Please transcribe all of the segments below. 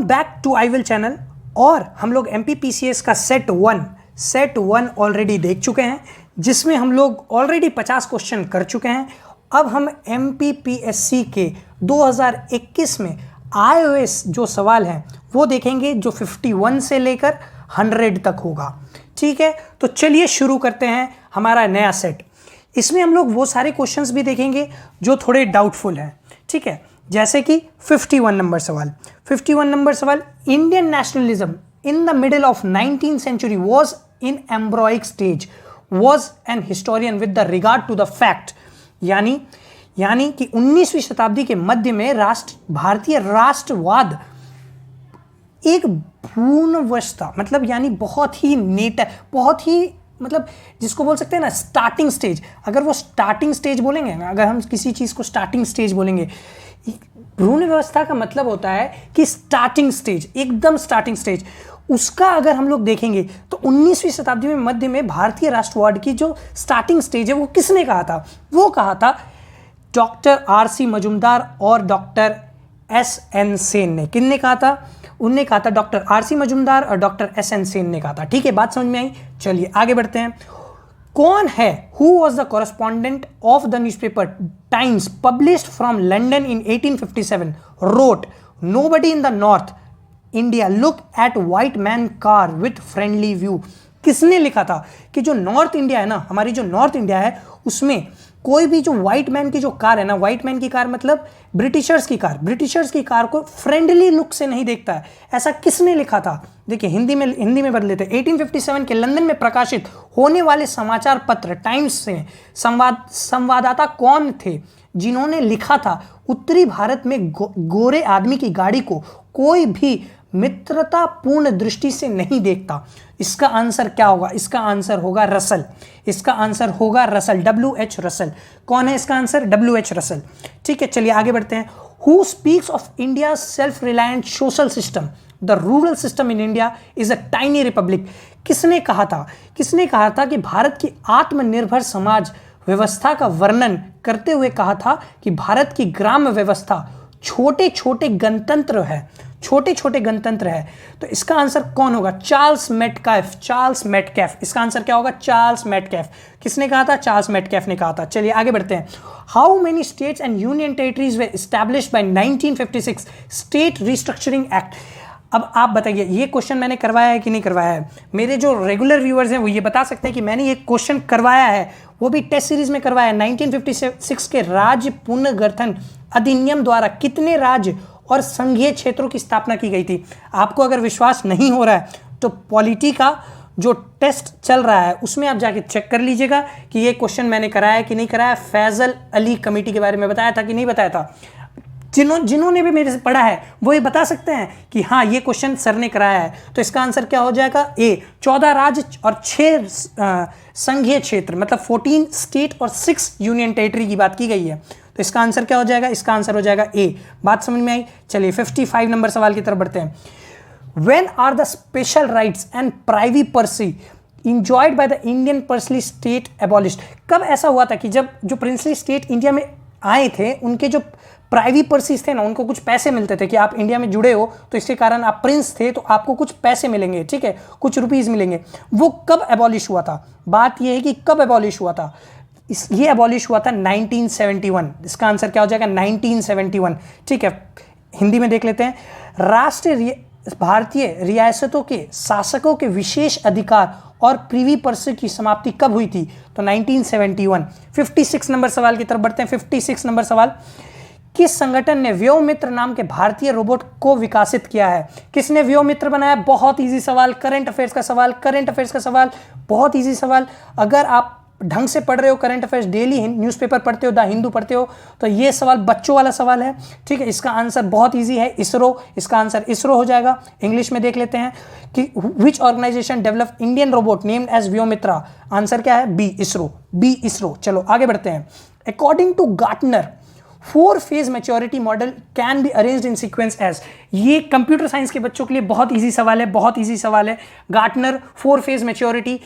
Back to I will channel. और हम लोग MPPCS का सेट वन ऑलरेडी देख चुके हैं, जिसमें हम लोग ऑलरेडी 50 क्वेश्चन कर चुके हैं। अब हम MPPSC के 2021 में iOS जो सवाल हैं वो देखेंगे, जो 51 से लेकर 100 तक होगा। ठीक है, तो चलिए शुरू करते हैं हमारा नया सेट। इसमें हम लोग वो सारे क्वेश्चंस भी देखेंगे जो थोड़े डाउटफुल हैं। ठीक है, जैसे कि 51 नंबर सवाल। 51 नंबर सवाल, Indian nationalism in the middle of 19th century was in embryonic stage, was an historian with the regard to the fact. यानी कि 19वीं शताब्दी के मध्य में भारतीय राष्ट्रवाद एक भ्रूणावस्था, मतलब यानी बहुत ही बहुत ही मतलब जिसको बोल सकते हैं ना स्टार्टिंग स्टेज। अगर वो स्टार्टिंग स्टेज बोलेंगे ना, अगर हम किसी चीज़ को स्टार्टिंग स्टेज बोलेंगे, भ्रूण व्यवस्था का मतलब होता है कि स्टार्टिंग स्टेज, एकदम स्टार्टिंग स्टेज। उसका अगर हम लोग देखेंगे तो 19वीं शताब्दी में मध्य में भारतीय राष्ट्रवाद की जो स्टार्टिंग स्टेज है वो किसने कहा था? वो कहा था डॉक्टर RC मजुमदार और डॉक्टर SN सेन ने। किसने कहा था? उनने कहा था डॉक्टर RC मजुमदार और डॉक्टर SN सेन ने कहा था। ठीक है, बात समझ में आई? चलिए आगे बढ़ते हैं। कौन है who was the correspondent of the newspaper Times published from London in 1857 wrote nobody in the North India look at white man car with friendly view? किसने लिखा था कि जो नॉर्थ इंडिया है ना, हमारी जो नॉर्थ इंडिया है, उसमें कोई भी जो व्हाइट मैन की जो कार है ना, व्हाइट मैन की कार मतलब ब्रिटिशर्स की कार को फ्रेंडली लुक से नहीं देखता है। ऐसा किसने लिखा था? देखिए हिंदी में बदल लेते हैं। 1857 के लंदन में प्रकाशित होने वाले समाचार पत्र टाइम्स से संवाददाता कौन थे जिन्होंने लिखा था उत्तरी भारत में गोरे आदमी की गाड़ी को कोई भी मित्रतापूर्ण दृष्टि से नहीं देखता? इसका आंसर क्या होगा? इसका आंसर होगा रसल। इसका आंसर होगा रसल, WH रसल। कौन है इसका आंसर? WH Russell. ठीक है, चलिए आगे बढ़ते हैं। Who speaks of India self reliant social system the rural system in India is a tiny Republic? किसने कहा था? किसने कहा था कि भारत की आत्मनिर्भर समाज व्यवस्था का वर्णन करते हुए कहा था कि भारत की ग्राम व्यवस्था छोटे छोटे गणतंत्र है, छोटे छोटे गणतंत्र है? तो इसका आंसर कौन होगा? चार्ल्स मेटकैफ। इसका आंसर क्या होगा? चार्ल्स मेटकैफ। किसने कहा था? चार्ल्स मेटकैफ ने कहा था। चलिए आगे बढ़ते हैं। How many states and union territories way established bye 1956 state restructuring act? अब आप बताइए, ये क्वेश्चन मैंने करवाया है कि नहीं करवाया है? मेरे जो रेगुलर व्यूअर्स हैं वो ये बता सकते हैं कि मैंने ये क्वेश्चन करवाया है, वो भी टेस्ट सीरीज में करवाया है। 1956 के राज्य पुनर्गठन अधिनियम द्वारा कितने राज्य और संघीय क्षेत्रों की स्थापना की गई थी? आपको अगर विश्वास नहीं हो रहा है तो पॉलिटी का जो टेस्ट चल रहा है उसमें आप जाके चेक कर लीजिएगा कि ये क्वेश्चन मैंने कराया है कि नहीं कराया। फैजल अली कमेटी के बारे में बताया था कि नहीं बताया था? जिन्होंने भी मेरे से पढ़ा है वो ये बता सकते हैं कि हाँ ये क्वेश्चन सर ने कराया है। तो इसका आंसर क्या हो जाएगा? ए। 14 राज्य और 6 संघीय क्षेत्र, मतलब 14 स्टेट और 6 यूनियन टेरिटरी की बात की गई है। तो इसका आंसर क्या हो जाएगा? इसका आंसर हो जाएगा ए। बात समझ में आई? चलिए 55 नंबर सवाल की तरफ बढ़ते हैं। When are the special rights and privacy enjoyed by the Indian princely state abolished? कब ऐसा हुआ था कि जब जो प्रिंसली स्टेट इंडिया में आए थे, उनके जो प्राइवेसीज थे ना, उनको कुछ पैसे मिलते थे कि आप इंडिया में जुड़े हो तो इसके कारण आप प्रिंस थे तो आपको कुछ पैसे मिलेंगे, ठीक है, कुछ रुपीस मिलेंगे। वो कब एबॉलिश हुआ था? बात ये है कि कब एबॉलिश हुआ था। ये एबॉलिश हुआ था 1971। इसका आंसर क्या हो जाएगा? 1971। ठीक है, हिंदी में देख लेते हैं। भारतीय रियासतों के शासकों के विशेष अधिकार और प्रिवी पर्स की समाप्ति कब हुई थी? तो 1971। 56 नंबर सवाल की तरफ बढ़ते हैं। 56 नंबर सवाल, किस संगठन ने व्योममित्र नाम के भारतीय रोबोट को विकसित किया है? किसने व्योममित्र बनाया? बहुत इजी सवाल, करंट अफेयर्स का सवाल, बहुत इजी सवाल। अगर आप ढंग से पढ़ रहे हो करंट अफेयर्स, डेली न्यूज़पेपर पढ़ते हो, द हिंदू पढ़ते हो, तो ये सवाल बच्चों वाला सवाल है। ठीक है, इसका आंसर बहुत इजी है, इसरो। इसका आंसर इसरो हो जाएगा। इंग्लिश में देख लेते हैं कि which organisation develop Indian robot named as Vyommitra? Answer क्या है? बी, इसरो। चलो आगे बढ़ते हैं। According to Gartner 4 phase maturity model can be arranged in sequence as? ये कंप्यूटर साइंस के बच्चों के लिए बहुत इजी सवाल है, गार्टनर 4 फेज मैच्योरिटी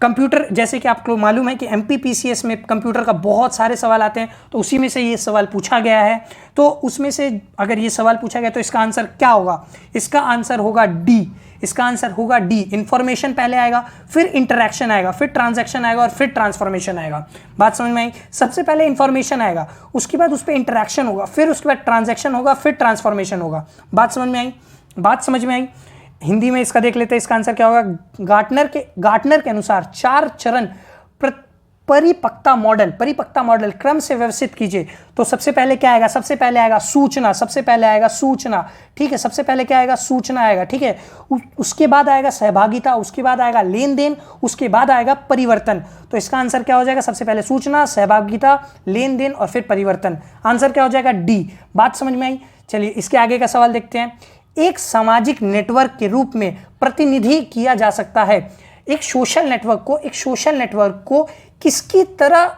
कंप्यूटर, जैसे कि आपको मालूम है कि एमपीपीसीएस में कंप्यूटर का बहुत सारे सवाल आते हैं, तो उसी में से ये सवाल पूछा गया है। तो उसमें से अगर ये सवाल पूछा गया तो इसका आंसर क्या होगा? इसका आंसर होगा डी। इसका आंसर होगा डी। इंफॉर्मेशन पहले आएगा, फिर इंटरैक्शन आएगा, फिर ट्रांजैक्शन आएगा और फिर ट्रांसफॉर्मेशन आएगा। बात समझ में आई? सबसे पहले इंफॉर्मेशन आएगा, उसके बाद उस पर इंटरैक्शन होगा, फिर उसके बाद ट्रांजैक्शन होगा, फिर ट्रांसफॉर्मेशन होगा। बात समझ में आई? बात समझ में आई? हिंदी में इसका देख लेते हैं, इसका आंसर क्या होगा? गार्टनर के अनुसार 4 चरण परिपक्वता मॉडल क्रम से व्यवस्थित कीजिए। तो सबसे पहले क्या आएगा? सबसे पहले आएगा सूचना। सबसे पहले आएगा सूचना, ठीक है। सबसे पहले क्या आएगा? सूचना आएगा, ठीक है। उसके बाद आएगा सहभागिता, उसके बाद आएगा लेन देन, उसके बाद आएगा परिवर्तन। तो इसका आंसर क्या हो जाएगा? सबसे पहले सूचना, सहभागिता, लेन देन और फिर परिवर्तन। आंसर क्या हो जाएगा? डी। बात समझ में आई? चलिए इसके आगे का सवाल देखते हैं। एक सामाजिक नेटवर्क के रूप में प्रतिनिधि किया जा सकता है। एक सोशल नेटवर्क को किसकी तरह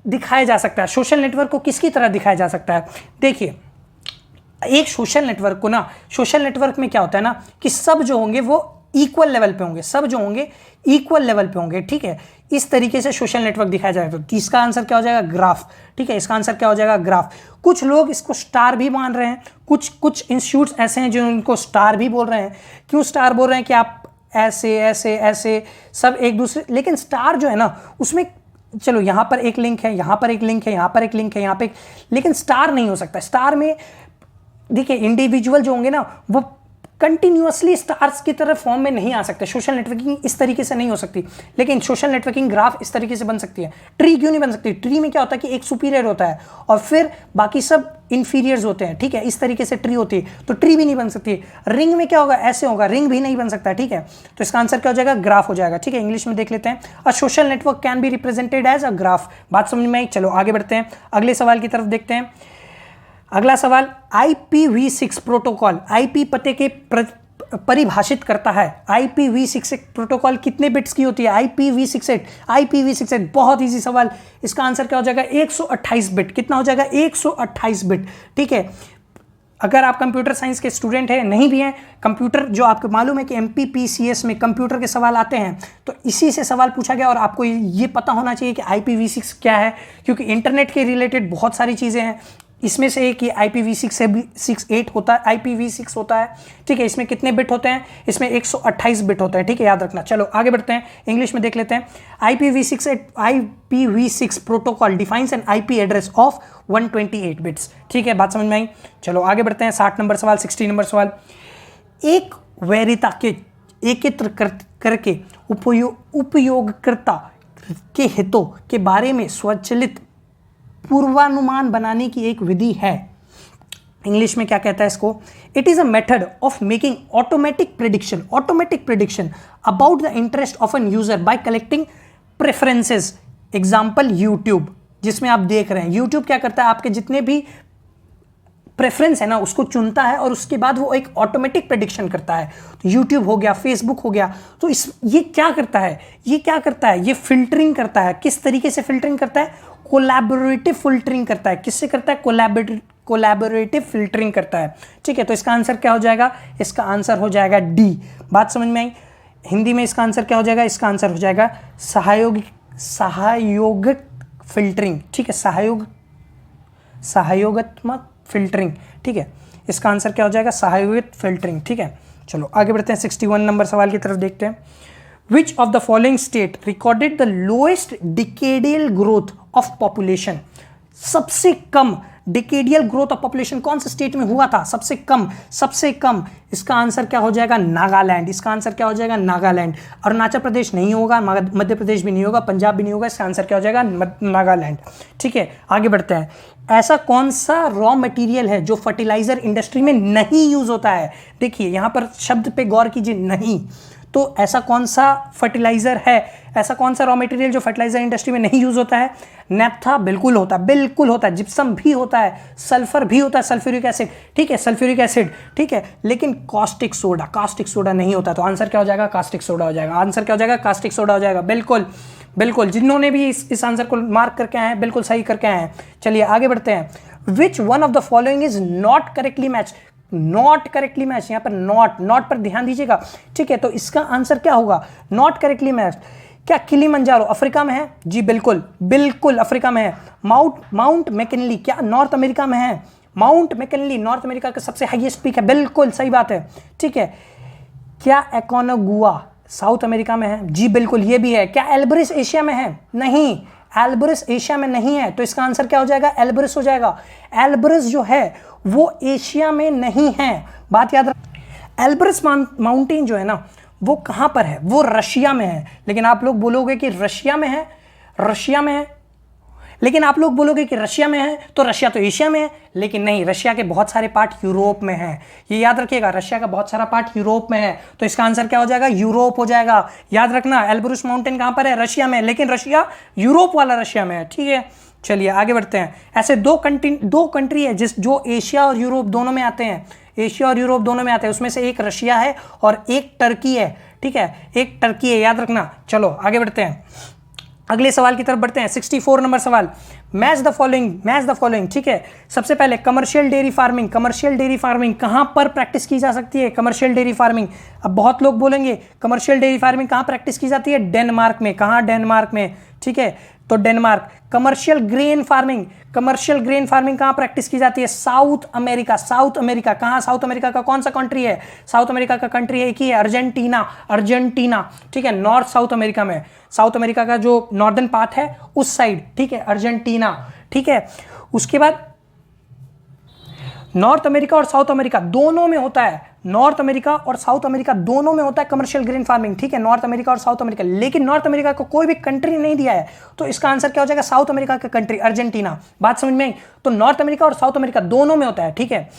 दिखाया जा सकता है? सोशल नेटवर्क को किसकी तरह दिखाया जा सकता है? देखिए, एक सोशल नेटवर्क में क्या होता है ना कि सब जो होंगे वो इक्वल लेवल पे होंगे, ठीक है। इस तरीके से सोशल नेटवर्क दिखाया जाएगा। तो इसका आंसर क्या हो जाएगा? ग्राफ, ठीक है। इसका आंसर क्या हो जाएगा? ग्राफ। कुछ लोग इसको स्टार भी मान रहे हैं, कुछ इंस्टीट्यूट्स ऐसे हैं जो इनको स्टार भी बोल रहे हैं। क्यों स्टार बोल रहे हैं? कि आप ऐसे सब एक दूसरे, लेकिन स्टार जो है ना उसमें चलो यहाँ पर एक लिंक है, यहाँ पर एक लिंक है, यहाँ पर एक लिंक है, यहाँ पे, लेकिन स्टार नहीं हो सकता। स्टार में देखिए इंडिविजुअल जो होंगे ना वो कंटिन्यूअसली स्टार्स की तरह फॉर्म में नहीं आ सकते। सोशल नेटवर्किंग इस तरीके से नहीं हो सकती, लेकिन सोशल नेटवर्किंग ग्राफ इस तरीके से बन सकती है। ट्री क्यों नहीं बन सकती? ट्री में क्या होता है कि एक सुपीरियर होता है और फिर बाकी सब इंफीरियर्स होते हैं, ठीक है। इस तरीके से ट्री होती है, तो ट्री भी नहीं बन सकती। रिंग में क्या होगा? ऐसे होगा, रिंग भी नहीं बन सकता, ठीक है। तो इसका आंसर क्या हो जाएगा? ग्राफ हो जाएगा, ठीक है। इंग्लिश में देख लेते हैं। A social network can be represented as a graph. बात समझ में आई? चलो आगे बढ़ते हैं, अगले सवाल की तरफ देखते हैं। अगला सवाल, IPv6 प्रोटोकॉल आईपी पते के परिभाषित करता है। IPv6 प्रोटोकॉल कितने बिट्स की होती है? IPv6 बहुत इजी सवाल। इसका आंसर क्या हो जाएगा? 128 बिट। कितना हो जाएगा? 128 बिट, ठीक है। अगर आप कंप्यूटर साइंस के स्टूडेंट हैं, नहीं भी हैं, कंप्यूटर जो आपको मालूम है कि एमपीपीसीएस में कंप्यूटर के सवाल आते हैं, तो इसी से सवाल पूछा गया और आपको ये पता होना चाहिए कि IPv6 क्या है, क्योंकि इंटरनेट के रिलेटेड बहुत सारी चीज़ें हैं। इसमें से एक ये IPv6 होता है, IPv6 होता है, ठीक है। इसमें कितने बिट होते हैं? इसमें 128 बिट होते हैं, ठीक है, याद रखना। चलो आगे बढ़ते हैं, इंग्लिश में देख लेते हैं। IPv6 protocol defines N IP address of 128 bits, ठीक है। बात समझ में आई? चलो आगे बढ़ते हैं। 60 नंबर सवाल, 60 नंबर सवाल। एक वैरिता के एकत्र करके उपयोगकर्ता के हितों के बारे में स्वचालित पूर्वानुमान बनाने की एक विधि है। इंग्लिश में क्या कहता है इसको? It is a method of making automatic prediction about the interest of an user by collecting preferences. Example YouTube, जिसमें आप देख रहे हैं यूट्यूब क्या करता है, आपके जितने भी प्रेफरेंस है ना उसको चुनता है और उसके बाद वो एक ऑटोमेटिक प्रेडिक्शन करता है। तो यूट्यूब हो गया, फेसबुक हो गया, तो ये क्या करता है? ये फिल्टरिंग करता है। किस तरीके से फिल्टरिंग करता है? कोलैबोरेटिव फिल्टरिंग करता है। किससे करता है? कोलैबोरेटिव फिल्टरिंग करता है, ठीक है। तो इसका आंसर क्या हो जाएगा? इसका आंसर हो जाएगा डी। बात समझ में आई? हिंदी में इसका आंसर क्या हो जाएगा? इसका आंसर हो जाएगा सहयोगिक फिल्टरिंग, ठीक है। सहयोगात्मक फिल्टरिंग, ठीक है। इसका आंसर क्या हो जाएगा? सहयोगिक फिल्टरिंग, ठीक है। चलो आगे बढ़ते हैं। 61 नंबर सवाल की तरफ देखते हैं। Which of the following state recorded the lowest decadal growth of population? सबसे कम डिकेडियल ग्रोथ ऑफ पॉपुलेशन कौन से स्टेट में हुआ था? सबसे कम। इसका आंसर क्या हो जाएगा? नागालैंड। इसका आंसर क्या हो जाएगा? नागालैंड। अरुणाचल प्रदेश नहीं होगा, मध्य प्रदेश भी नहीं होगा, पंजाब भी नहीं होगा। इसका आंसर क्या हो जाएगा? नागालैंड, ठीक है। आगे बढ़ते हैं। ऐसा कौन सा रॉ मटेरियल है जो फर्टिलाइजर इंडस्ट्री में नहीं यूज होता है? देखिए यहां पर शब्द पे गौर कीजिए, नहीं। तो ऐसा कौन सा फर्टिलाइजर है, ऐसा कौन सा रॉ मटेरियल जो फर्टिलाइजर इंडस्ट्री में नहीं यूज होता है? नैप्था बिल्कुल होता है, जिप्सम भी होता है, सल्फर भी होता है, सल्फ्यूरिक एसिड, ठीक है, सल्फ्यूरिक एसिड, ठीक है। लेकिन कास्टिक सोडा नहीं होता। तो आंसर क्या हो जाएगा? कास्टिक सोडा हो जाएगा। आंसर क्या हो जाएगा? कास्टिक सोडा हो जाएगा। बिल्कुल जिन्होंने भी इस आंसर को मार्क करके आए हैं बिल्कुल सही करके आए हैं। चलिए आगे बढ़ते हैं। Which one of the following is not correctly match? Not correctly match, यहां पर नॉट पर ध्यान दीजिएगा, ठीक है। तो इसका आंसर क्या होगा? Not correctly match. क्या किलिमंजारो अफ्रीका में है? जी बिल्कुल, बिल्कुल अफ्रीका में है। माउंट मैकिनली क्या नॉर्थ अमेरिका में है? माउंट मैकिनली नॉर्थ अमेरिका का सबसे हाईएस्ट पीक है, बिल्कुल सही बात है, ठीक है। क्या एकोनोगुआ साउथ अमेरिका में है? जी बिल्कुल, ये भी है। क्या एल्ब्रिस एशिया में है? नहीं, एल्ब्रिस एशिया में नहीं है, तो इसका आंसर क्या हो जाएगा? एल्ब्रिस हो जाएगा। एल्ब्रिस जो है वो एशिया में नहीं है, बात याद रख। एल्ब्रिस माउंटेन जो है ना वो कहां पर है? वो रशिया में है। लेकिन आप लोग बोलोगे कि रशिया में है, रशिया में है, लेकिन आप लोग बोलोगे कि रशिया में है तो रशिया तो एशिया में है, लेकिन नहीं, रशिया के बहुत सारे पार्ट यूरोप में है। ये याद रखिएगा, रशिया का बहुत सारा पार्ट यूरोप में है, तो इसका आंसर क्या हो जाएगा? यूरोप हो जाएगा। याद रखना, एल्ब्रुस माउंटेन कहां पर है? रशिया में, लेकिन रशिया यूरोप वाला रशिया में है, ठीक है। चलिए आगे बढ़ते हैं। ऐसे दो कंट्री है जो एशिया और यूरोप दोनों में आते हैं, एशिया और यूरोप दोनों में आते हैं, उसमें से एक रशिया है और एक टर्की है, ठीक है, एक टर्की है, याद रखना। चलो आगे बढ़ते हैं, अगले सवाल की तरफ बढ़ते हैं। 64 नंबर सवाल, मैच द फॉलोइंग, ठीक है। सबसे पहले कमर्शियल डेयरी फार्मिंग कहां पर प्रैक्टिस की जा सकती है? कमर्शियल डेयरी फार्मिंग, अब बहुत लोग बोलेंगे कमर्शियल डेयरी फार्मिंग कहां प्रैक्टिस की जाती है? डेनमार्क में। कहां? डेनमार्क में, ठीक है, तो डेनमार्क। कमर्शियल ग्रेन फार्मिंग कहां प्रैक्टिस की जाती है? South America. कहां? साउथ अमेरिका का कौन सा कंट्री है? साउथ अमेरिका का कंट्री एक ही है, अर्जेंटीना, ठीक है, नॉर्थ साउथ अमेरिका में। साउथ अमेरिका का जो नॉर्दर्न पार्ट है उस साइड, ठीक है, अर्जेंटीना, ठीक है। उसके बाद नॉर्थ अमेरिका और साउथ अमेरिका दोनों में होता है, नॉर्थ अमेरिका और साउथ अमेरिका दोनों में होता है कमर्शियल ग्रेन फार्मिंग, ठीक है, नॉर्थ अमेरिका और साउथ अमेरिका। लेकिन नॉर्थ अमेरिका को कोई भी कंट्री नहीं दिया है, तो इसका आंसर क्या हो जाएगा? साउथ अमेरिका का कंट्री अर्जेंटीना। बात समझ में आई? तो नॉर्थ अमेरिका और साउथ अमेरिका दोनों में होता है, ठीक है।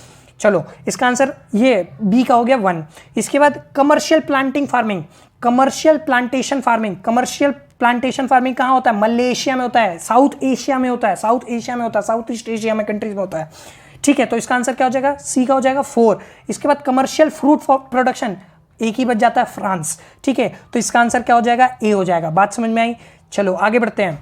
चलो इसका आंसर ये बी का हो गया 1। इसके बाद कमर्शियल प्लांटेशन फार्मिंग कहां होता है? मलेशिया में होता है, साउथ एशिया में होता है, साउथ ईस्ट एशिया में कंट्रीज में होता है, ठीक है। तो इसका आंसर क्या हो जाएगा? सी का हो जाएगा 4। इसके बाद कमर्शियल फ्रूट प्रोडक्शन, एक ही बच जाता है, फ्रांस, ठीक है, तो इसका आंसर क्या हो जाएगा? ए हो जाएगा। बात समझ में आई? चलो आगे बढ़ते हैं।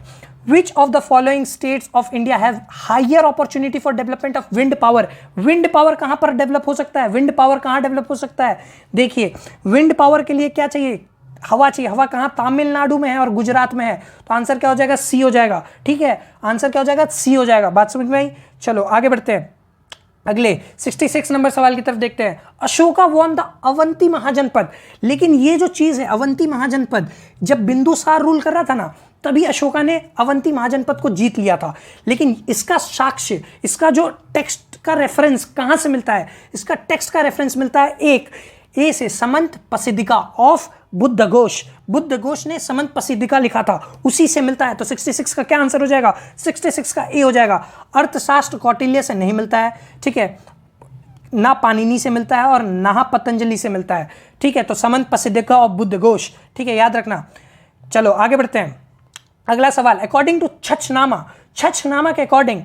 Which of the following states of India have higher opportunity for development of wind power? Wind power कहां पर डेवलप हो सकता है? विंड पावर कहां डेवलप हो सकता है? देखिए, विंड पावर के लिए क्या चाहिए? हवा चाहिए। हवा कहां? तमिलनाडु में है और गुजरात में है, तो आंसर क्या हो जाएगा? सी हो जाएगा, ठीक है, आंसर क्या हो जाएगा? सी हो जाएगा। बात समझ में आई? चलो आगे बढ़ते हैं, अगले 66 नंबर सवाल की तरफ देखते हैं। अशोका वॉन द अवंती महाजनपद, लेकिन ये जो चीज है अवंती महाजनपद, जब बिंदुसार रूल कर रहा था ना तभी अशोका ने अवंती महाजनपद को जीत लिया था। लेकिन इसका साक्ष्य, इसका जो टेक्स्ट का रेफरेंस कहां से मिलता है? इसका टेक्स्ट का रेफरेंस मिलता है एक ए से, समंत पसिदिका ऑफ बुद्धघोष ने समंत पसिदिका लिखा था, उसी से मिलता है। तो 66 का क्या आंसर हो जाएगा? 66 का ए हो जाएगा। अर्थशास्त्र कौटिल्य से नहीं मिलता है, ठीक है, ना पाणिनि से मिलता है और ना पतंजलि से मिलता है, ठीक है, तो समंत पसिदिका और बुद्धघोष, ठीक है, याद रखना। चलो आगे बढ़ते हैं, अगला सवाल। अकॉर्डिंग टू छछनामा के according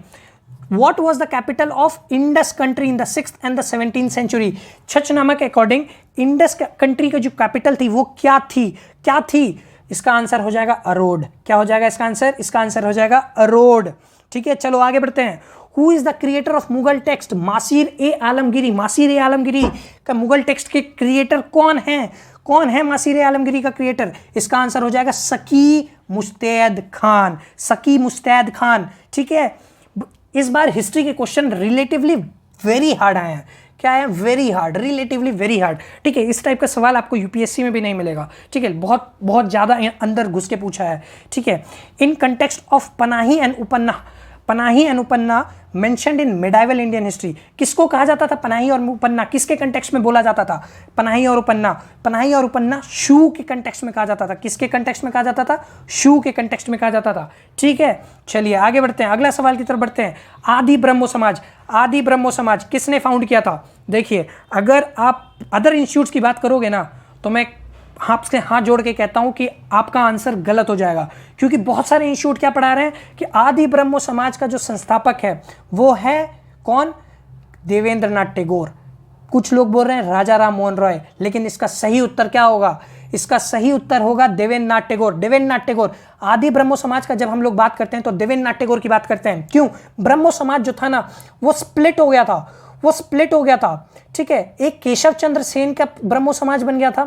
What was the capital of Indus country in the 6th and the 17th century? छछनामा के अकॉर्डिंग इंडस कंट्री की जो कैपिटल थी वो क्या थी? इसका आंसर हो जाएगा अरोड। क्या हो जाएगा इसका आंसर? इसका आंसर हो जाएगा अरोड, ठीक है। चलो आगे बढ़ते हैं। Who is the creator of Mughal text? Maasir e Alamgiri का मुगल टेक्स्ट के क्रिएटर कौन है मासिर ए आलमगिरी का क्रिएटर? इसका आंसर हो जाएगा सकी मुस्तैद खान, ठीक है। इस बार हिस्ट्री के क्वेश्चन रिलेटिवली वेरी हार्ड आए हैं। क्या है? Very hard, relatively very hard, ठीक है। इस टाइप का सवाल आपको यूपीएससी में भी नहीं मिलेगा, ठीक है, बहुत ज़्यादा अंदर घुस के पूछा है, ठीक है। In context of Panahi and Upanna mentioned in medieval Indian history, किसको कहा जाता था पनाही और उपन्ना? किसके कंटेक्स्ट में बोला जाता था पनाही और उपन्ना? शू के कंटेक्स्ट में कहा जाता था। किसके कंटेक्स्ट में कहा जाता था? शू के कंटेक्स्ट में कहा जाता था, ठीक है। चलिए आगे बढ़ते हैं, अगला सवाल की तरफ बढ़ते हैं। आदि ब्रह्मो समाज किसने फाउंड किया था? देखिए, अगर आप अदर इंस्टीट्यूट्स की बात करोगे ना तो मैं आपसे हाथ जोड़ के कहता हूं कि आपका आंसर गलत हो जाएगा, क्योंकि बहुत सारे इंस्टीट्यूट क्या पढ़ा रहे हैं कि आदि ब्रह्मो समाज का जो संस्थापक है वो है कौन? देवेंद्रनाथ टैगोर। कुछ लोग बोल रहे हैं राजा राम मोहन रॉय, लेकिन इसका सही उत्तर क्या होगा? इसका सही उत्तर होगा देवेंद्रनाथ टैगोर। आदि ब्रह्मो समाज का जब हम लोग बात करते हैं तो देवेंद्रनाथ टैगोर की बात करते हैं। क्यों? ब्रह्मो समाज जो था ना वो स्प्लिट हो गया था, ठीक है। एक केशव चंद्र सेन का ब्रह्मो समाज बन गया था,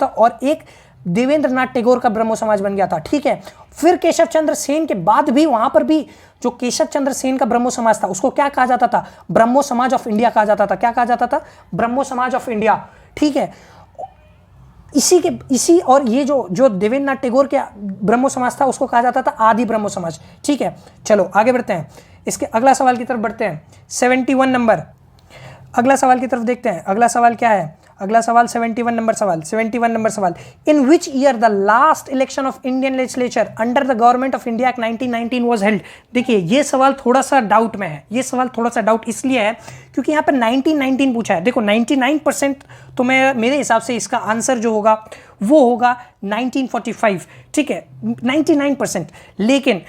और एक देवेंद्र नाथ टैगोर का ब्रह्मो समाज बन गया था, ठीक है। फिर केशव चंद्र सेन के बाद भी वहां पर भी जो केशव चंद्र सेन का ब्रह्मो समाज था उसको क्या कहा जाता था? ब्रह्मो समाज ऑफ इंडिया कहा जाता था। क्या कहा जाता था? ब्रह्मो समाज ऑफ इंडिया, ठीक है। इसी और ये जो देवेंद्र नाथ टैगोर के ब्रह्मो समाज था उसको कहा जाता था आदि ब्रह्मो समाज, ठीक है। चलो आगे बढ़ते हैं, इसके अगला सवाल की तरफ बढ़ते हैं। 71 नंबर, अगला सवाल की तरफ देखते हैं। अगला सवाल क्या है? अगला सवाल 71 नंबर सवाल। 71 नंबर सवाल, in which year the last election of Indian legislature under the Government of India Act 1919 was held? देखिए ये सवाल थोड़ा सा डाउट में है। ये सवाल थोड़ा सा डाउट इसलिए है क्योंकि यहाँ पर 1919 पूछा है। देखो 99% तो मेरे हिसाब से इसका आंसर जो होगा वो होगा 1945, ठीक है, 99%। लेकिन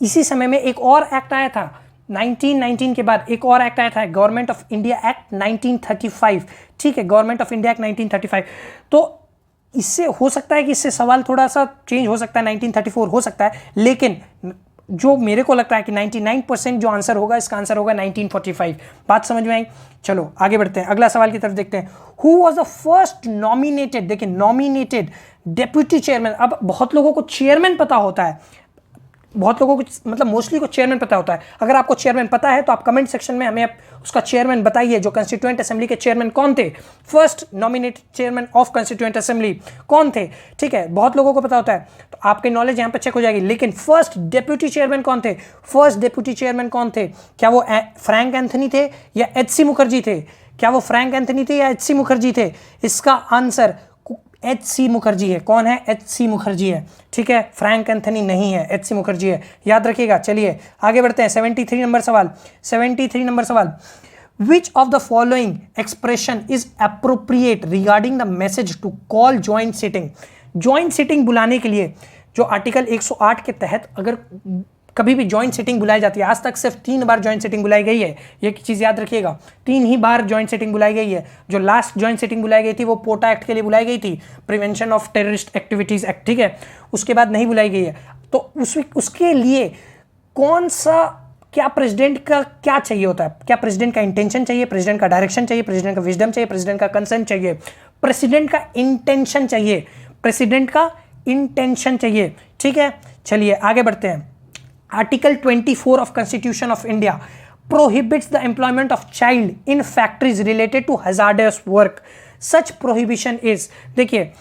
इसी समय में एक और एक्ट आया था 1919 के बाद, एक और एक्ट आया था गवर्नमेंट ऑफ इंडिया एक्ट 1935, ठीक है, गवर्नमेंट ऑफ इंडिया एक्ट 1935। तो इससे हो सकता है कि इससे सवाल थोड़ा सा चेंज हो सकता है, 1934 हो सकता है, लेकिन जो मेरे को लगता है कि 99% जो आंसर होगा इसका आंसर होगा 1945। बात समझ में आई? चलो आगे बढ़ते हैं, अगला सवाल की तरफ देखते हैं। Who was the first nominated, देखिए नॉमिनेटेड डेप्यूटी चेयरमैन। अब बहुत लोगों को चेयरमैन पता होता है, बहुत लोगों को मतलब मोस्टली को चेयरमैन पता होता है। अगर आपको चेयरमैन पता है तो आप कमेंट सेक्शन में हमें उसका चेयरमैन बताइए। जो कंस्टिट्यूएंट असेंबली के चेयरमैन कौन थे? First nominated chairman of constituent assembly कौन थे? ठीक है, बहुत लोगों को पता होता है तो आपकी नॉलेज यहाँ पे चेक हो जाएगी। लेकिन फर्स्ट डेप्यूटी चेयरमैन कौन थे? फर्स्ट डेप्यूटी चेयरमैन कौन थे? क्या वो फ्रैंक एंथनी थे या एच.सी. मुखर्जी थे? क्या वो फ्रैंक एंथनी थे या एच.सी. मुखर्जी थे? इसका आंसर एच.सी. मुखर्जी है। कौन है? एच.सी. मुखर्जी है, ठीक है, फ्रैंक एंथनी नहीं है, एच.सी. मुखर्जी है, याद रखिएगा। चलिए आगे बढ़ते हैं। 73 नंबर सवाल। 73 नंबर सवाल, which of the following expression is appropriate regarding the message to call joint sitting? Joint sitting बुलाने के लिए जो आर्टिकल 108 के तहत अगर कभी भी जॉइंट सिटिंग बुलाई जाती है, आज तक सिर्फ 3 बार जॉइंट सिटिंग बुलाई गई है, ये चीज़ याद रखिएगा, 3 ही बार जॉइंट सिटिंग बुलाई गई है। जो लास्ट जॉइंट सिटिंग बुलाई गई थी वो पोटा एक्ट के लिए बुलाई गई थी, prevention of terrorist activities act, ठीक है, उसके बाद नहीं बुलाई गई है। तो उसके लिए कौन सा, क्या प्रेसिडेंट का क्या चाहिए होता है? क्या प्रेसिडेंट का इंटेंशन चाहिए, प्रेसिडेंट का डायरेक्शन चाहिए, प्रेसिडेंट का विजडम चाहिए, प्रेसिडेंट का कंसर्न चाहिए? प्रेसिडेंट का इंटेंशन चाहिए, प्रेसिडेंट का इंटेंशन चाहिए, ठीक है। चलिए आगे बढ़ते हैं। Article 24 of Constitution of India prohibits the employment of child in factories related to hazardous work. Such prohibition is, देखिए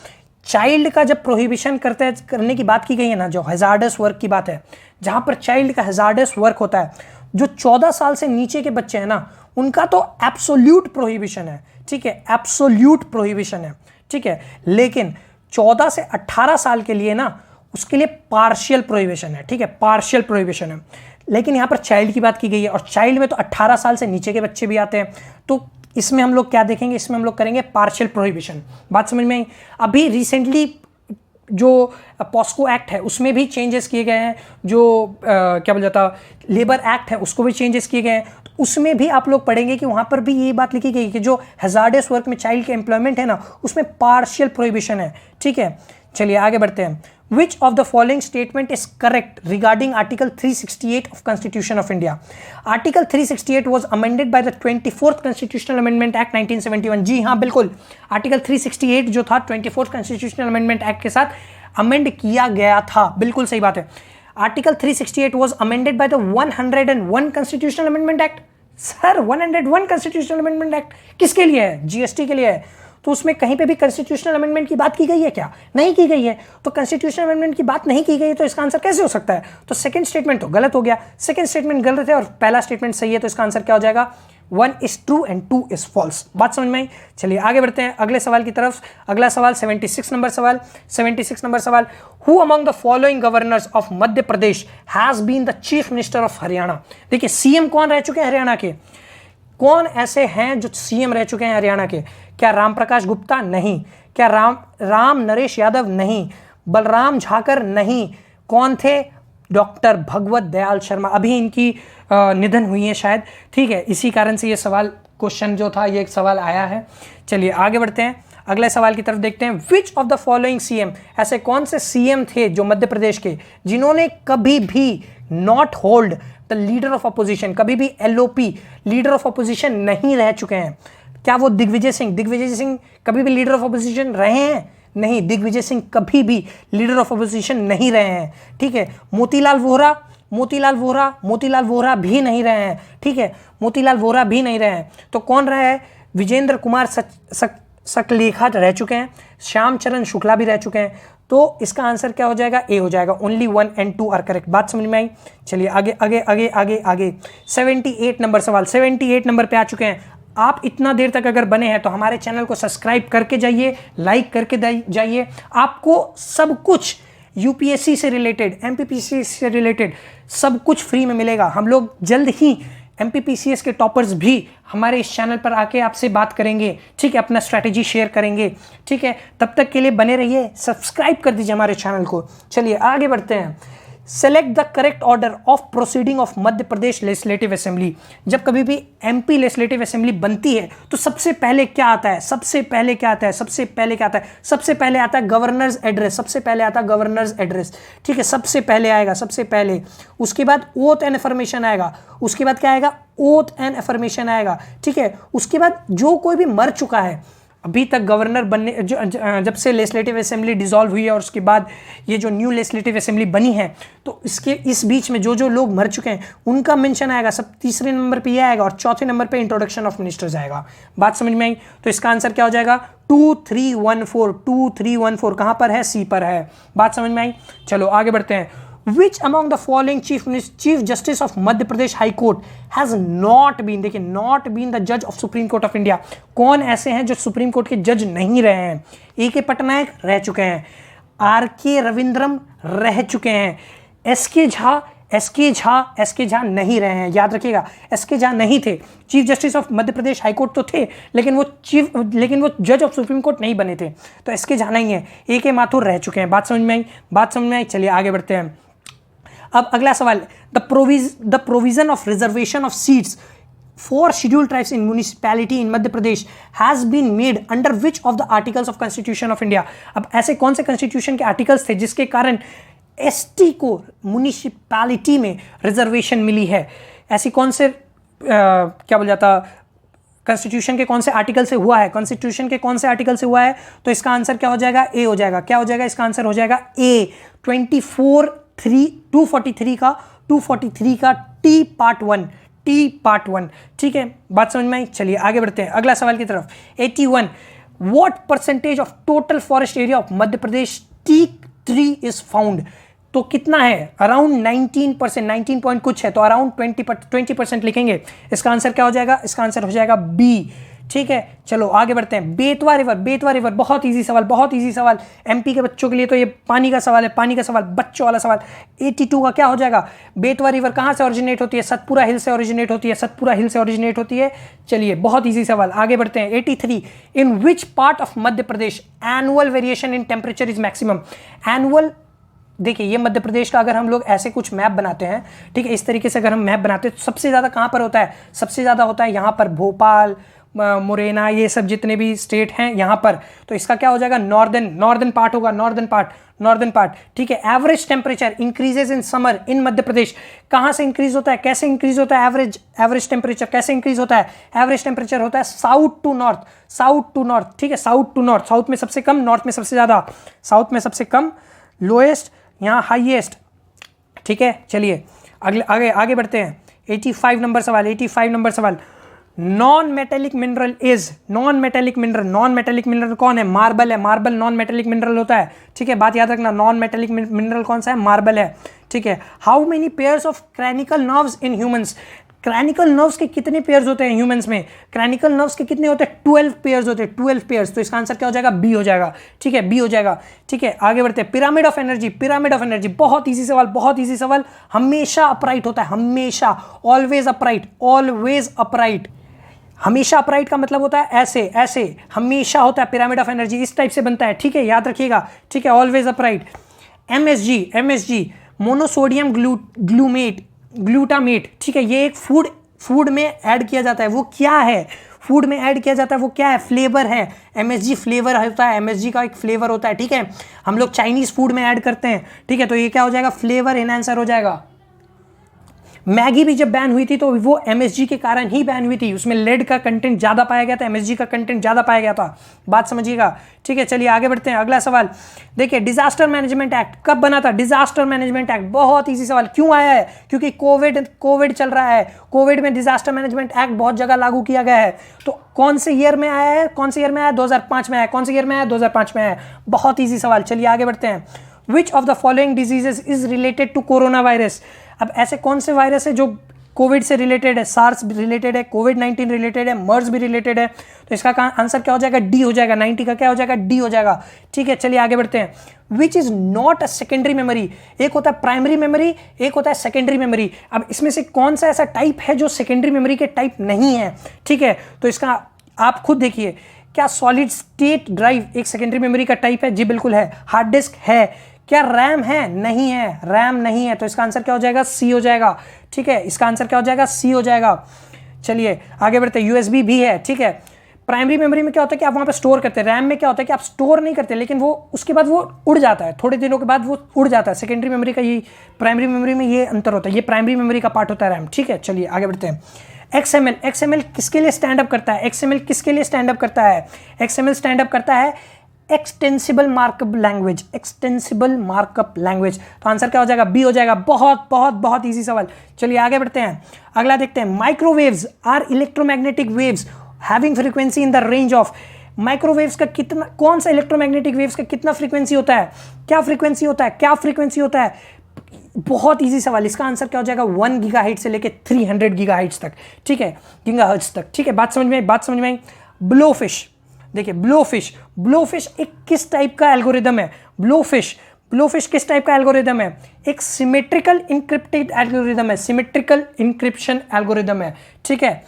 चाइल्ड का जब प्रोहिबिशन करने की बात की गई है ना, जो हैजार्डस वर्क की बात है, जहां पर चाइल्ड का हैजार्डस वर्क होता है, जो 14 साल से नीचे के बच्चे हैं ना, उनका तो एब्सोल्यूट प्रोहिबिशन है, ठीक है, एब्सोल्यूट प्रोहिबिशन है, ठीक है। लेकिन 14 से 18 साल के लिए ना, उसके लिए पार्शियल प्रोहिबिशन है, ठीक है, पार्शियल प्रोहिबिशन है। लेकिन यहाँ पर चाइल्ड की बात की गई है और चाइल्ड में तो 18 साल से नीचे के बच्चे भी आते हैं, तो इसमें हम लोग क्या देखेंगे? इसमें हम लोग करेंगे पार्शियल प्रोहिबिशन। बात समझ में आई? अभी रिसेंटली जो पॉस्को एक्ट है उसमें भी चेंजेस किए गए हैं, जो क्या बोल जाता लेबर एक्ट है उसको भी चेंजेस किए गए हैं, तो उसमें भी आप लोग पढ़ेंगे कि वहाँ पर भी ये बात लिखी गई कि जो हैजार्डस वर्क में चाइल्ड के एम्प्लॉयमेंट है ना, उसमें पार्शियल प्रोहिबिशन है, ठीक है। चलिए आगे बढ़ते हैं। Which of the following statement is correct regarding Article 368 of Constitution of India? Article 368 was amended by the 24th Constitutional Amendment Act 1971. जी हाँ बिल्कुल, Article 368 जो था 24th Constitutional Amendment Act के साथ अमेंड किया गया था, बिल्कुल सही बात है। Article 368 was amended by the 101 Constitutional Amendment Act. Sir 101 Constitutional Amendment Act किसके लिए है? GST के लिए है। तो उसमें कहीं पे भी कॉन्स्टिट्यूशनल अमेंडमेंट की बात की गई है क्या? नहीं की गई है। तो कॉन्स्टिट्यूशनल अमेंडमेंट की बात नहीं की गई तो इसका आंसर कैसे हो सकता है? तो सेकंड स्टेटमेंट तो गलत हो गया, सेकंड स्टेटमेंट गलत है और पहला स्टेटमेंट सही है, तो इसका आंसर क्या हो जाएगा? 1 is true and 2 is false। बात समझ में आई? चलिए आगे बढ़ते हैं अगले सवाल की तरफ। अगला सवाल 76 नंबर सवाल। 76 नंबर सवाल, who among the following governors of Madhya Pradesh has been the chief minister of Haryana? देखिए सीएम कौन रह चुके हैं हरियाणा के? कौन ऐसे हैं जो सीएम रह चुके हैं हरियाणा के? क्या राम प्रकाश गुप्ता? नहीं। क्या राम नरेश यादव? नहीं। बलराम झाकर? नहीं। कौन थे? डॉक्टर भगवत दयाल शर्मा। अभी इनकी निधन हुई है शायद, ठीक है, इसी कारण से ये सवाल क्वेश्चन जो था ये एक सवाल आया है। चलिए आगे बढ़ते हैं, अगले सवाल की तरफ देखते हैं। Which of the following CM, ऐसे कौन से सीएम थे जो मध्य प्रदेश के, जिन्होंने कभी भी not hold the leader of opposition, कभी भी एलओपी लीडर ऑफ अपोजिशन नहीं रह चुके हैं? क्या वो दिग्विजय सिंह कभी भी लीडर ऑफ अपोजिशन रहे हैं? नहीं, दिग्विजय सिंह कभी भी लीडर ऑफ अपोजिशन नहीं रहे हैं, ठीक है। मोतीलाल वोहरा भी नहीं रहे हैं, ठीक है, मोतीलाल वोहरा भी नहीं रहे हैं। तो कौन रहा है? विजेंद्र कुमार सकलेखा रह चुके हैं, श्याम चरण शुक्ला भी रह चुके हैं। तो इसका आंसर क्या हो जाएगा? ए हो जाएगा। Only 1 and 2 are correct. बात समझ में आई? चलिए आगे आगे आगे आगे आगे 78 नंबर सवाल, 78 नंबर पे आ चुके हैं। आप इतना देर तक अगर बने हैं तो हमारे चैनल को सब्सक्राइब करके जाइए, लाइक करके जाइए। आपको सब कुछ यूपीएससी से रिलेटेड, एमपीपीसीएस से रिलेटेड सब कुछ फ्री में मिलेगा। हम लोग जल्द ही एमपीपीसीएस के टॉपर्स भी हमारे इस चैनल पर आके आपसे बात करेंगे, ठीक है, अपना स्ट्रैटेजी शेयर करेंगे, ठीक है। तब तक के लिए बने रहिए, सब्सक्राइब कर दीजिए हमारे चैनल को। चलिए आगे बढ़ते हैं। Select the correct order of proceeding of Madhya Pradesh legislative assembly. जब कभी भी एमपी लेजिस्लेटिव असेंबली बनती है तो सबसे पहले क्या आता है? सबसे पहले आता है गवर्नर्स एड्रेस। ठीक है, सबसे पहले आएगा, सबसे पहले। उसके बाद ओथ एंड अफर्मेशन आएगा। उसके बाद क्या आएगा? ओथ एंड अफर्मेशन आएगा, ठीक है। उसके बाद जो कोई भी मर चुका है, अभी तक गवर्नर बनने जब से लेजिस्लेटिव असेंबली डिसॉल्व हुई है और उसके बाद ये जो न्यू लेजिस्लेटिव असेंबली बनी है, तो इस बीच में जो लोग मर चुके हैं उनका मेंशन आएगा। सब तीसरे नंबर पे ये आएगा और चौथे नंबर पे इंट्रोडक्शन ऑफ मिनिस्टर्स आएगा। बात समझ में आई? तो इसका आंसर क्या हो जाएगा? 2314 कहाँ पर है? सी पर है। बात समझ में आई? चलो आगे बढ़ते हैं। Which among the following Chief Justice of Madhya Pradesh High Court has not been, देखिए, not been the judge of Supreme Court of India? कौन ऐसे हैं जो सुप्रीम कोर्ट के जज नहीं रहे हैं? A.K. पटनायक रह चुके हैं, R.K. रविंद्रम रह चुके हैं, S.K. झा नहीं रहे हैं। याद रखिएगा, S.K. झा नहीं थे। Chief justice of Madhya Pradesh high court तो थे, लेकिन वो जज ऑफ सुप्रीम कोर्ट नहीं बने थे, तो S.K. झा नहीं है। A.K. माथुर रह चुके हैं। बात समझ में आई? चलिए आगे बढ़ते हैं। अब अगला सवाल, the provision of reservation of seats for scheduled tribes in municipality in Madhya Pradesh has been made under which of the articles of constitution of India? अब ऐसे कौन से कॉन्स्टिट्यूशन के आर्टिकल्स थे जिसके कारण एसटी को म्यूनिसिपैलिटी में रिजर्वेशन मिली है? ऐसी कौन से क्या बोल जाता, कॉन्स्टिट्यूशन के कौन से आर्टिकल से हुआ है? कॉन्स्टिट्यूशन के कौन से आर्टिकल से हुआ है? तो इसका आंसर क्या हो जाएगा? ए हो जाएगा। क्या हो जाएगा? इसका आंसर हो जाएगा ए। 243 का टी पार्ट 1, ठीक है। बात समझ में आई? चलिए आगे बढ़ते हैं अगला सवाल की तरफ। 81 what percentage of total forest area of Madhya Pradesh teak tree is found? तो कितना है? अराउंड 19%, 19 पॉइंट कुछ है, तो अराउंड 20% लिखेंगे। इसका आंसर क्या हो जाएगा? इसका आंसर हो जाएगा बी, ठीक है। चलो आगे बढ़ते हैं। बेतवा रिवर, बहुत इजी सवाल एमपी के बच्चों के लिए। तो ये पानी का सवाल है, बच्चों वाला सवाल। 82 का क्या हो जाएगा? बेतवा रिवर कहाँ से ओरिजिनेट होती है? सतपुरा हिल से ओरिजिनेट होती है, चलिए बहुत इजी सवाल। आगे बढ़ते हैं। 83 in which part of Madhya Pradesh annual variation in temperature is maximum? Annual, देखिए ये मध्य प्रदेश का अगर हम लोग ऐसे कुछ मैप बनाते हैं, ठीक है, इस तरीके से अगर हम मैप बनाते हैं तो सबसे ज़्यादा कहाँ पर होता है? सबसे ज़्यादा होता है यहाँ पर, भोपाल, मुरैना, ये सब जितने भी स्टेट हैं यहाँ पर। तो इसका क्या हो जाएगा? नॉर्दर्न पार्ट होगा, नॉर्दर्न पार्ट, ठीक है। Average temperature increases in summer in Madhya Pradesh कहाँ से इंक्रीज होता है? कैसे इंक्रीज होता है? एवरेज टेम्परेचर कैसे इंक्रीज होता है? एवरेज टेम्परेचर होता है साउथ टू नॉर्थ, ठीक है, साउथ टू नॉर्थ। साउथ में सबसे कम, नॉर्थ में सबसे ज़्यादा। साउथ में सबसे कम, लोएस्ट, यहाँ हाईएस्ट, ठीक है। चलिए आगे बढ़ते हैं। 85 नंबर सवाल। नॉन मेटेलिक मिनरल कौन है? मार्बल है। मार्बल नॉन मेटेलिक मिनरल होता है, ठीक है। बात याद रखना, नॉन मेटेलिक मिनरल कौन सा है? मार्बल है, ठीक है। How many pairs of cranial nerves in humans? Cranial nerves के कितने पेयर्स होते हैं ह्यूमंस में? क्रैनिकल नर्व्स के कितने होते हैं? 12 पेयर्स होते हैं, 12 पेयर्स। तो इसका आंसर क्या हो जाएगा? बी हो जाएगा, ठीक है, बी हो जाएगा, ठीक है। आगे बढ़ते हैं। पिरामिड ऑफ एनर्जी, बहुत इजी सवाल। हमेशा अपराइट होता है, हमेशा, ऑलवेज अपराइट। हमेशा अपराइट का मतलब होता है ऐसे हमेशा होता है। पिरामिड ऑफ एनर्जी इस टाइप से बनता है, ठीक है, याद रखिएगा, ठीक है, always upright. MSG monosodium glutamate, ठीक है, ये एक फूड में ऐड किया जाता है। वो क्या है? फूड में ऐड किया जाता है, वो क्या है? फ्लेवर है। MSG फ्लेवर होता है, MSG का एक फ्लेवर होता है, ठीक है। हम लोग चाइनीज फूड में ऐड करते हैं, ठीक है, तो ये क्या हो जाएगा? फ्लेवर एनहांसर हो जाएगा। मैगी भी जब बैन हुई थी तो वो MSG के कारण ही बैन हुई थी, उसमें लेड का कंटेंट ज़्यादा पाया गया था, MSG का कंटेंट ज़्यादा पाया गया था, बात समझिएगा। ठीक है, चलिए आगे बढ़ते हैं। अगला सवाल देखिए, डिजास्टर मैनेजमेंट एक्ट कब बना था? डिजास्टर मैनेजमेंट एक्ट बहुत ईजी सवाल, क्यों आया है? क्योंकि कोविड चल रहा है, कोविड में डिजास्टर मैनेजमेंट एक्ट बहुत जगह लागू किया गया है। तो कौन से ईयर में आया है? कौन से ईयर में आया? 2005 में आया। कौन से ईयर में आया? 2005 में आया। बहुत ईजी सवाल, चलिए आगे बढ़ते हैं। Which of the following diseases is related to corona virus? अब ऐसे कौन से वायरस है जो कोविड से रिलेटेड है? सार्स भी रिलेटेड है, कोविड-19 रिलेटेड है, मर्स भी रिलेटेड है। तो इसका आंसर क्या हो जाएगा? डी हो जाएगा। 90 का क्या हो जाएगा? डी हो जाएगा। ठीक है, चलिए आगे बढ़ते हैं। Which is not a secondary memory? एक होता है प्राइमरी मेमोरी, एक होता है सेकेंडरी मेमोरी। अब इसमें से कौन सा ऐसा टाइप है जो सेकेंडरी मेमोरी के टाइप नहीं है? ठीक है, तो इसका आप खुद देखिए। क्या सॉलिड स्टेट ड्राइव एक सेकेंडरी मेमोरी का टाइप है? जी बिल्कुल है। हार्ड डिस्क है। क्या रैम है? नहीं है, रैम नहीं है। तो इसका आंसर क्या हो जाएगा? सी हो जाएगा। ठीक है, इसका आंसर क्या हो जाएगा? सी हो जाएगा। चलिए आगे बढ़ते हैं। यूएसबी भी है। ठीक है, प्राइमरी मेमोरी में क्या होता है कि आप वहां पे स्टोर करते हैं, रैम में क्या होता है कि आप स्टोर नहीं करते, लेकिन वो उसके बाद वो उड़ जाता है, थोड़े दिनों के बाद वो उड़ जाता है। सेकेंडरी मेमोरी का ये, प्राइमरी मेमोरी में ये अंतर होता है, ये प्राइमरी मेमोरी का पार्ट होता है रैम। ठीक है, चलिए आगे बढ़ते हैं। XML किसके लिए स्टैंड अप करता है? XML किसके लिए स्टैंड अप करता है? XML स्टैंड अप करता है extensible markup language. Extensible markup language. तो आंसर क्या हो जाएगा? बी हो जाएगा। बहुत बहुत बहुत इजी सवाल। चलिए आगे बढ़ते हैं, अगला देखते हैं। Microwaves are electromagnetic waves having frequency in the range of. Microwaves का कितना, कौन सा इलेक्ट्रोमैग्नेटिक वेव्स का कितना फ्रीक्वेंसी होता है? क्या फ्रीक्वेंसी होता है? क्या फ्रीक्वेंसी होता है? बहुत इजी सवाल। इसका आंसर क्या हो जाएगा? 1 गीगाहर्ट्ज से लेके 300 गीगाहर्ट्ज तक। ठीक है, गीगाहर्ट्ज तक। ठीक है, बात समझ में आई? बात समझ में आई? ब्लोफिश देखिए, ब्लोफिश एक किस टाइप का एल्गोरिदम है? ब्लोफिश किस टाइप का एल्गोरिदम है? एक सिमेट्रिकल इंक्रिप्टेड एल्गोरिदम है, सिमेट्रिकल इंक्रिप्शन एल्गोरिदम है। ठीक है,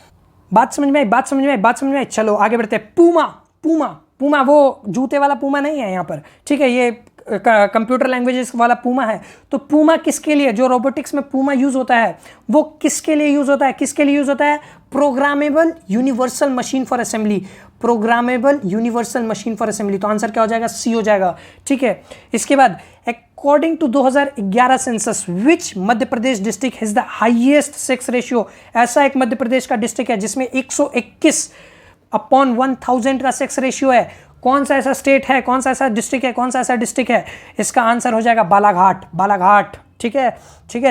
बात समझ में आई? बात समझ में आई? बात समझ में आई? चलो आगे बढ़ते हैं। पूमा वो जूते वाला पूमा नहीं है यहाँ पर। ठीक है, ये कंप्यूटर लैंग्वेजेस वाला पूमा है। तो पूमा किसके लिए, जो रोबोटिक्स में पूमा यूज होता है वो किसके लिए यूज होता है? किसके लिए यूज होता है? Programmable universal machine for assembly. Programmable universal machine for assembly. तो आंसर क्या हो जाएगा? सी हो जाएगा। ठीक है, इसके बाद according to 2011 census which Madhya Pradesh district has the highest sex ratio? ऐसा एक मध्य प्रदेश का डिस्ट्रिक्ट है जिसमें 121/1000 का सेक्स रेशियो है। कौन सा ऐसा स्टेट है? कौन सा ऐसा डिस्ट्रिक्ट है? कौन सा ऐसा डिस्ट्रिक्ट है? इसका आंसर हो जाएगा बालाघाट। ठीक है,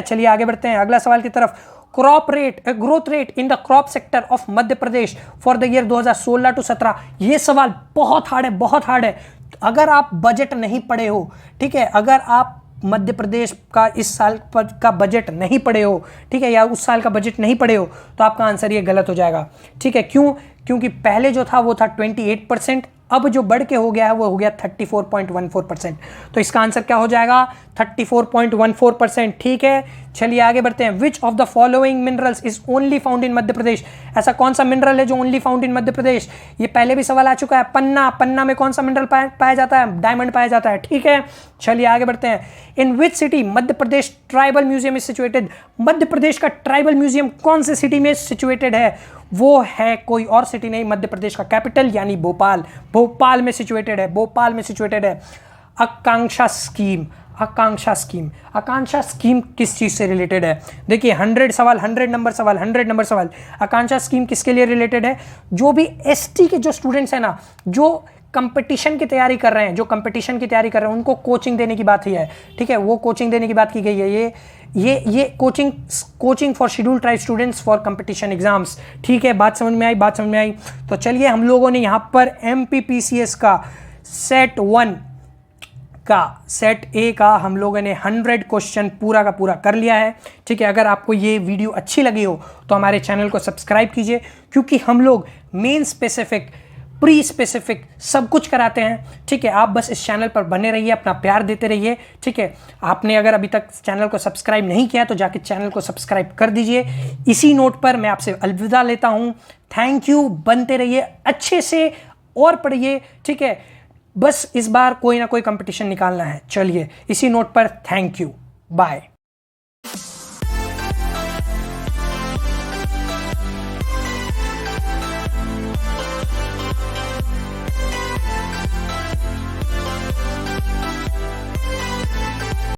चलिए आगे बढ़ते हैं अगला सवाल की तरफ। Growth rate in the crop sector of Madhya Pradesh for the year 2016 to 17। ये सवाल बहुत हार्ड है। अगर आप बजट नहीं पढ़े हो, ठीक है, अगर आप मध्य प्रदेश का इस साल का बजट नहीं पढ़े हो, ठीक है, या उस साल का बजट नहीं पढ़े हो, तो आपका आंसर ये गलत हो जाएगा। ठीक है, क्यों? क्योंकि पहले जो था वो था 28%, अब जो बढ़ के हो गया है वो हो गया 34.14%। तो इसका आंसर क्या हो जाएगा? 34.14%। ठीक है, चलिए आगे बढ़ते हैं। Which of the following minerals is only found in Madhya Pradesh? ऐसा कौन सा मिनरल है जो ओनली फाउंड इन मध्य प्रदेश? ये पहले भी सवाल आ चुका है। पन्ना में कौन सा मिनरल पाया जाता है? डायमंड पाया जाता है। ठीक है, चलिए आगे बढ़ते हैं। In which city Madhya Pradesh tribal museum is situated? Madhya Pradesh का ट्राइबल म्यूजियम कौन से सिटी में सिचुएटेड है? वो है कोई और सिटी नहीं, मध्य प्रदेश का कैपिटल यानी भोपाल में सिचुएटेड है। आकांक्षा स्कीम किस चीज से रिलेटेड है? देखिए 100 नंबर सवाल। आकांक्षा स्कीम किसके लिए रिलेटेड है? जो भी एसटी के जो स्टूडेंट्स हैं ना, जो कंपटीशन की तैयारी कर रहे हैं, उनको कोचिंग देने की बात ही है। ठीक है, वो कोचिंग देने की बात की गई है। ये coaching for scheduled tribe students for competition exams. ठीक है, बात समझ में आई? तो चलिए हम लोगों ने यहाँ पर MPPCS का सेट 1 का सेट ए का हम लोगों ने 100 क्वेश्चन पूरा का पूरा कर लिया है। ठीक है, अगर आपको ये वीडियो अच्छी लगी हो तो हमारे चैनल को सब्सक्राइब कीजिए, क्योंकि हम लोग मेन स्पेसिफिक, प्री स्पेसिफिक सब कुछ कराते हैं। ठीक है, आप बस इस चैनल पर बने रहिए, अपना प्यार देते रहिए। ठीक है, आपने अगर अभी तक चैनल को सब्सक्राइब नहीं किया तो जाके चैनल को सब्सक्राइब कर दीजिए। इसी नोट पर मैं आपसे अलविदा लेता हूं। थैंक यू, बनते रहिए, अच्छे से और पढ़िए। ठीक है, बस इस बार कोई ना कोई कंपटीशन निकालना है। चलिए इसी नोट पर थैंक यू, बाय।